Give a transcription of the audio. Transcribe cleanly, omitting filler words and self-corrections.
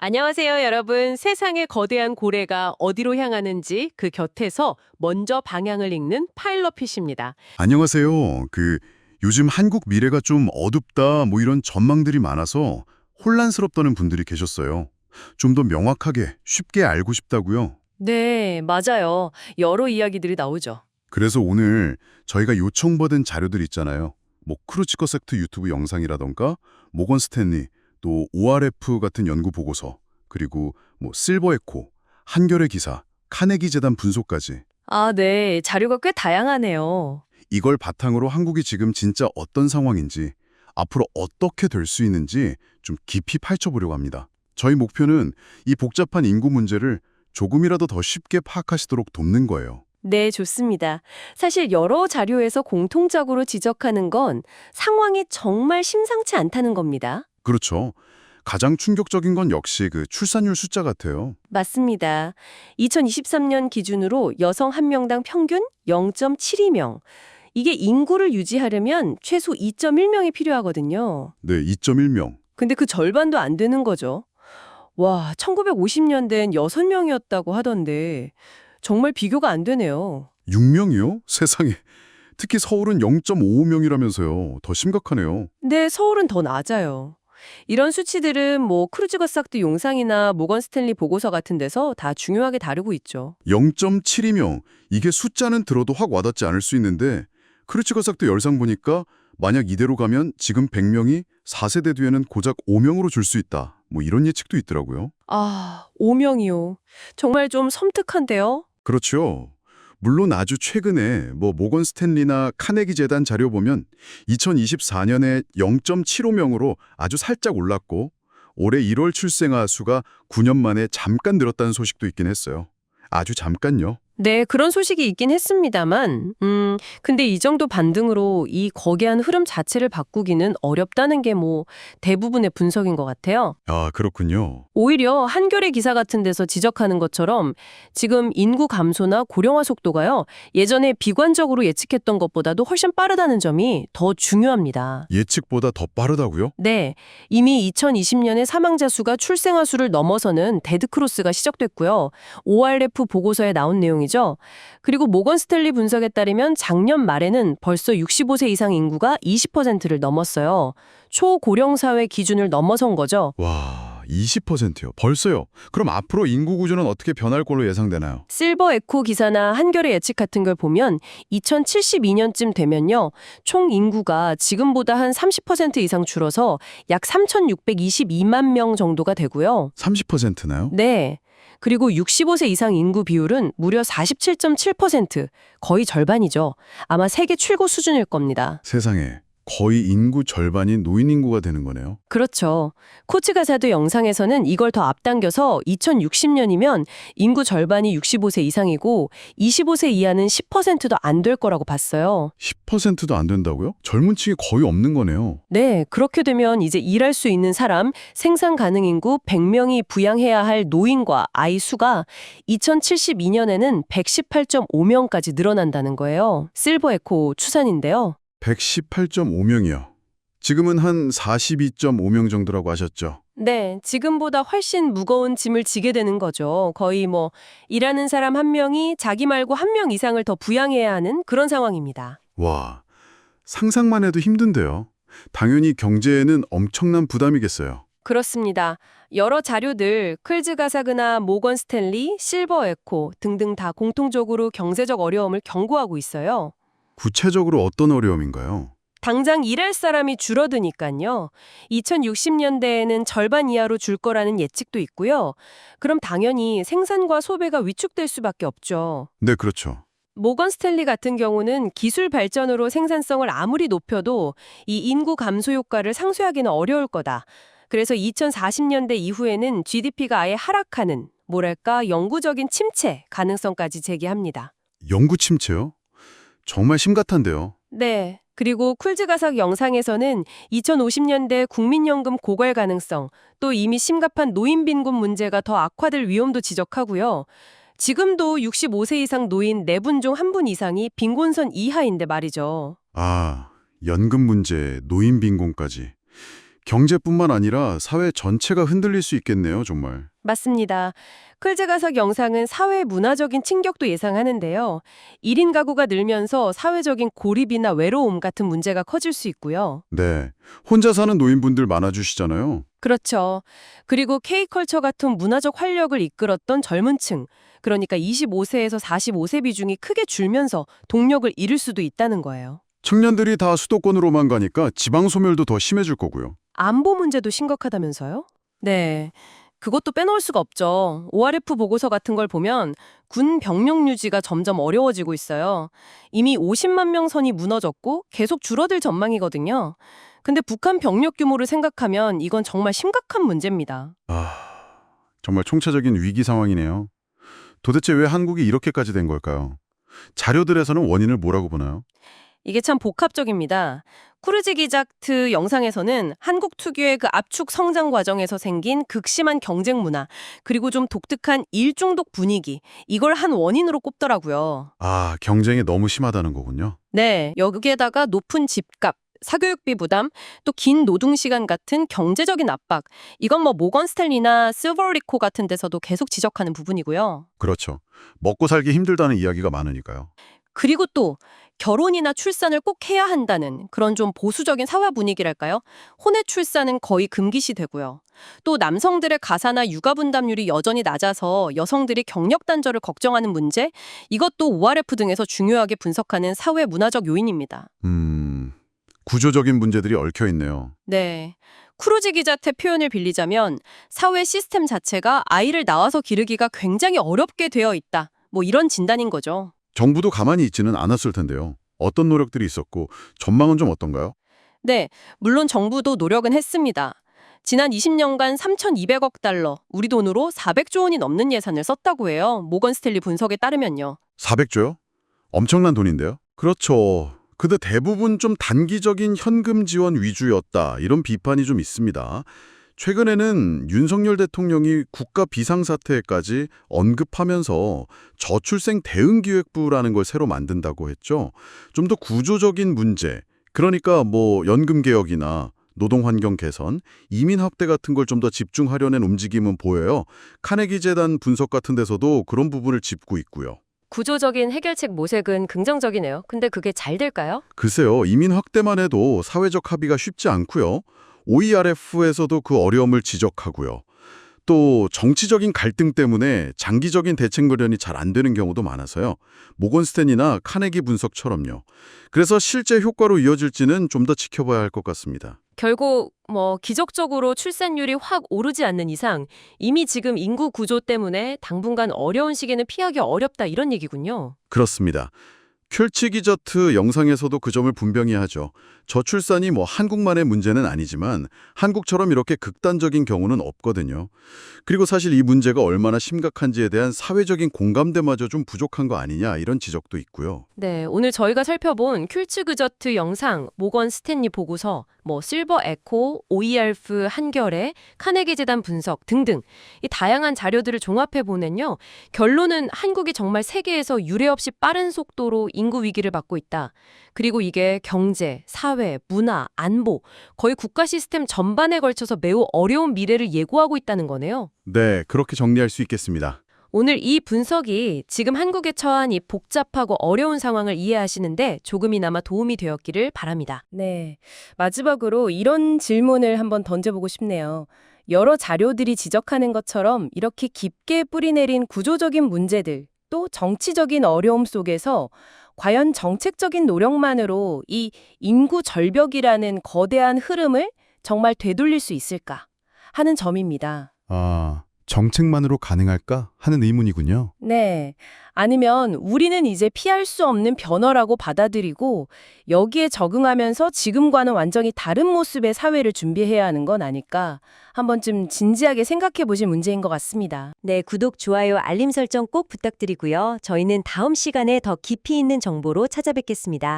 안녕하세요, 여러분. 세상의 거대한 고래가 어디로 향하는지 그 곁에서 먼저 방향을 읽는 파일럿핏입니다. 안녕하세요. 요즘 한국 미래가 좀 어둡다 뭐 이런 전망들이 많아서 혼란스럽다는 분들이 계셨어요. 좀 더 명확하게 쉽게 알고 싶다고요. 네, 맞아요. 여러 이야기들이 나오죠. 그래서 오늘 저희가 요청받은 자료들 있잖아요. 뭐 크루치커 섹트 유튜브 영상이라던가 모건 스탠리 또 ORF 같은 연구 보고서 그리고 뭐 실버 에코, 한겨레 기사, 카네기 재단 분석까지 아, 네. 자료가 꽤 다양하네요. 이걸 바탕으로 한국이 지금 진짜 어떤 상황인지, 앞으로 어떻게 될 수 있는지 좀 깊이 파헤쳐보려고 합니다. 저희 목표는 이 복잡한 인구 문제를 조금이라도 더 쉽게 파악하시도록 돕는 거예요. 네, 좋습니다. 사실 여러 자료에서 공통적으로 지적하는 건 상황이 정말 심상치 않다는 겁니다. 그렇죠. 가장 충격적인 건 역시 출산율 숫자 같아요. 맞습니다. 2023년 기준으로 여성 한 명당 평균 0.72명. 이게 인구를 유지하려면 최소 2.1명이 필요하거든요. 네, 2.1명. 근데 그 절반도 안 되는 거죠. 와, 1950년대엔 6명이었다고 하던데 정말 비교가 안 되네요. 6명이요? 세상에. 특히 서울은 0.55명이라면서요. 더 심각하네요. 근데 서울은 더 낮아요. 이런 수치들은 뭐 크루즈거삭트 용상이나 모건 스탠리 보고서 같은 데서 다 중요하게 다루고 있죠. 0.72명. 이게 숫자는 들어도 확 와닿지 않을 수 있는데 크루치커삭도 열상 보니까 만약 이대로 가면 지금 100명이 4세대 뒤에는 고작 5명으로 줄 수 있다. 뭐 이런 예측도 있더라고요. 아, 5명이요. 정말 좀 섬뜩한데요? 그렇죠. 물론 아주 최근에 뭐 모건 스탠리나 카네기 재단 자료 보면 2024년에 0.75명으로 아주 살짝 올랐고 올해 1월 출생아 수가 9년 만에 잠깐 늘었다는 소식도 있긴 했어요. 아주 잠깐요. 네, 그런 소식이 있긴 했습니다만, 근데 이 정도 반등으로 이 거대한 흐름 자체를 바꾸기는 어렵다는 게 뭐 대부분의 분석인 것 같아요. 아, 그렇군요. 오히려 한겨레 기사 같은 데서 지적하는 것처럼 지금 인구 감소나 고령화 속도가요, 예전에 비관적으로 예측했던 것보다도 훨씬 빠르다는 점이 더 중요합니다. 예측보다 더 빠르다고요? 네, 이미 2020년에 사망자 수가 출생아 수를 넘어서는 데드크로스가 시작됐고요. ORF 보고서에 나온 내용이죠. 그리고 모건 스탠리 분석에 따르면 작년 말에는 벌써 65세 이상 인구가 20%를 넘었어요. 초고령 사회 기준을 넘어선 거죠. 와, 20%요. 벌써요. 그럼 앞으로 인구 구조는 어떻게 변할 걸로 예상되나요? 실버 에코 기사나 한겨레 예측 같은 걸 보면 2072년쯤 되면요, 총 인구가 지금보다 한 30% 이상 줄어서 약 3,622만 명 정도가 되고요. 30%나요? 네. 그리고 65세 이상 인구 비율은 무려 47.7%, 거의 절반이죠. 아마 세계 최고 수준일 겁니다. 세상에. 거의 인구 절반이 노인 인구가 되는 거네요. 그렇죠. 코츠가사도 영상에서는 이걸 더 앞당겨서 2060년이면 인구 절반이 65세 이상이고 25세 이하는 10%도 안 될 거라고 봤어요. 10%도 안 된다고요? 젊은 층이 거의 없는 거네요. 네, 그렇게 되면 이제 일할 수 있는 사람, 생산 가능 인구 100명이 부양해야 할 노인과 아이 수가 2072년에는 118.5명까지 늘어난다는 거예요. 실버에코 추산인데요. 118.5명이요. 지금은 한 42.5명 정도라고 하셨죠. 네, 지금보다 훨씬 무거운 짐을 지게 되는 거죠. 거의 뭐 일하는 사람 한 명이 자기 말고 한 명 이상을 더 부양해야 하는 그런 상황입니다. 와, 상상만 해도 힘든데요. 당연히 경제에는 엄청난 부담이겠어요. 그렇습니다. 여러 자료들, 클즈가사그나 모건 스탠리, 실버 에코 등등 다 공통적으로 경제적 어려움을 경고하고 있어요. 구체적으로 어떤 어려움인가요? 당장 일할 사람이 줄어드니까요. 2060년대에는 절반 이하로 줄 거라는 예측도 있고요. 그럼 당연히 생산과 소비가 위축될 수밖에 없죠. 네, 그렇죠. 모건 스탠리 같은 경우는 기술 발전으로 생산성을 아무리 높여도 이 인구 감소 효과를 상쇄하기는 어려울 거다. 그래서 2040년대 이후에는 GDP가 아예 하락하는, 뭐랄까, 영구적인 침체 가능성까지 제기합니다. 영구 침체요? 정말 심각한데요. 네. 그리고 쿨즈가삭 영상에서는 2050년대 국민연금 고갈 가능성, 또 이미 심각한 노인 빈곤 문제가 더 악화될 위험도 지적하고요. 지금도 65세 이상 노인 4분 중 1분 이상이 빈곤선 이하인데 말이죠. 아, 연금 문제, 노인 빈곤까지. 경제뿐만 아니라 사회 전체가 흔들릴 수 있겠네요, 정말. 맞습니다. 클제가석 영상은 사회 문화적인 충격도 예상하는데요. 1인 가구가 늘면서 사회적인 고립이나 외로움 같은 문제가 커질 수 있고요. 네. 혼자 사는 노인분들 많아주시잖아요. 그렇죠. 그리고 K컬처 같은 문화적 활력을 이끌었던 젊은 층, 그러니까 25세에서 45세 비중이 크게 줄면서 동력을 잃을 수도 있다는 거예요. 청년들이 다 수도권으로만 가니까 지방 소멸도 더 심해질 거고요. 안보 문제도 심각하다면서요? 네. 그것도 빼놓을 수가 없죠. ORF 보고서 같은 걸 보면 군 병력 유지가 점점 어려워지고 있어요. 이미 50만 명 선이 무너졌고 계속 줄어들 전망이거든요. 근데 북한 병력 규모를 생각하면 이건 정말 심각한 문제입니다. 아, 정말 총체적인 위기 상황이네요. 도대체 왜 한국이 이렇게까지 된 걸까요? 자료들에서는 원인을 뭐라고 보나요? 이게 참 복합적입니다. 쿠르지기작트 영상에서는 한국 특유의 그 압축 성장 과정에서 생긴 극심한 경쟁 문화, 그리고 좀 독특한 일중독 분위기, 이걸 한 원인으로 꼽더라고요. 아, 경쟁이 너무 심하다는 거군요. 네, 여기에다가 높은 집값, 사교육비 부담, 또 긴 노동시간 같은 경제적인 압박, 이건 뭐 모건 스탠리나 실버리코 같은 데서도 계속 지적하는 부분이고요. 그렇죠. 먹고 살기 힘들다는 이야기가 많으니까요. 그리고 또 결혼이나 출산을 꼭 해야 한다는 그런 좀 보수적인 사회 분위기랄까요? 혼외 출산은 거의 금기시 되고요. 또 남성들의 가사나 육아 분담률이 여전히 낮아서 여성들이 경력 단절을 걱정하는 문제, 이것도 ORF 등에서 중요하게 분석하는 사회 문화적 요인입니다. 구조적인 문제들이 얽혀 있네요. 네. 쿠루지 기자의 표현을 빌리자면 사회 시스템 자체가 아이를 낳아서 기르기가 굉장히 어렵게 되어 있다. 뭐 이런 진단인 거죠. 정부도 가만히 있지는 않았을 텐데요. 어떤 노력들이 있었고 전망은 좀 어떤가요? 네, 물론 정부도 노력은 했습니다. 지난 20년간 3,200억 달러, 우리 돈으로 400조 원이 넘는 예산을 썼다고 해요. 모건 스탠리 분석에 따르면요. 400조요? 엄청난 돈인데요? 그렇죠. 근데 대부분 좀 단기적인 현금 지원 위주였다. 이런 비판이 좀 있습니다. 최근에는 윤석열 대통령이 국가 비상사태까지 언급하면서 저출생 대응기획부라는 걸 새로 만든다고 했죠. 좀 더 구조적인 문제, 그러니까 뭐 연금 개혁이나 노동환경 개선, 이민 확대 같은 걸 좀 더 집중하려는 움직임은 보여요. 카네기 재단 분석 같은 데서도 그런 부분을 짚고 있고요. 구조적인 해결책 모색은 긍정적이네요. 근데 그게 잘 될까요? 글쎄요, 이민 확대만 해도 사회적 합의가 쉽지 않고요. OERF에서도 그 어려움을 지적하고요. 또 정치적인 갈등 때문에 장기적인 대책 마련이 잘 안 되는 경우도 많아서요. 모건 스탠이나 카네기 분석처럼요. 그래서 실제 효과로 이어질지는 좀 더 지켜봐야 할 것 같습니다. 결국 기적적으로 출산율이 확 오르지 않는 이상 이미 지금 인구 구조 때문에 당분간 어려운 시기는 피하기 어렵다 이런 얘기군요. 그렇습니다. 큐르치기저트 영상에서도 그 점을 분명히 하죠. 저출산이 한국만의 문제는 아니지만 한국처럼 이렇게 극단적인 경우는 없거든요. 그리고 사실 이 문제가 얼마나 심각한지에 대한 사회적인 공감대마저 좀 부족한 거 아니냐 이런 지적도 있고요. 네, 오늘 저희가 살펴본 큐르츠그저트 영상, 모건 스탠리 보고서, 실버 에코, OERF 한겨레, 카네기 재단 분석 등등 이 다양한 자료들을 종합해 보면요. 결론은 한국이 정말 세계에서 유례 없이 빠른 속도로 인구 위기를 맞고 있다. 그리고 이게 경제, 사회, 문화, 안보, 거의 국가 시스템 전반에 걸쳐서 매우 어려운 미래를 예고하고 있다는 거네요. 네, 그렇게 정리할 수 있겠습니다. 오늘 이 분석이 지금 한국에 처한 이 복잡하고 어려운 상황을 이해하시는데 조금이나마 도움이 되었기를 바랍니다. 네. 마지막으로 이런 질문을 한번 던져보고 싶네요. 여러 자료들이 지적하는 것처럼 이렇게 깊게 뿌리내린 구조적인 문제들, 또 정치적인 어려움 속에서 과연 정책적인 노력만으로 이 인구 절벽이라는 거대한 흐름을 정말 되돌릴 수 있을까 하는 점입니다. 정책만으로 가능할까 하는 의문이군요. 네. 아니면 우리는 이제 피할 수 없는 변화라고 받아들이고 여기에 적응하면서 지금과는 완전히 다른 모습의 사회를 준비해야 하는 건 아닐까 한 번쯤 진지하게 생각해 보실 문제인 것 같습니다. 네, 구독, 좋아요, 알림 설정 꼭 부탁드리고요. 저희는 다음 시간에 더 깊이 있는 정보로 찾아뵙겠습니다.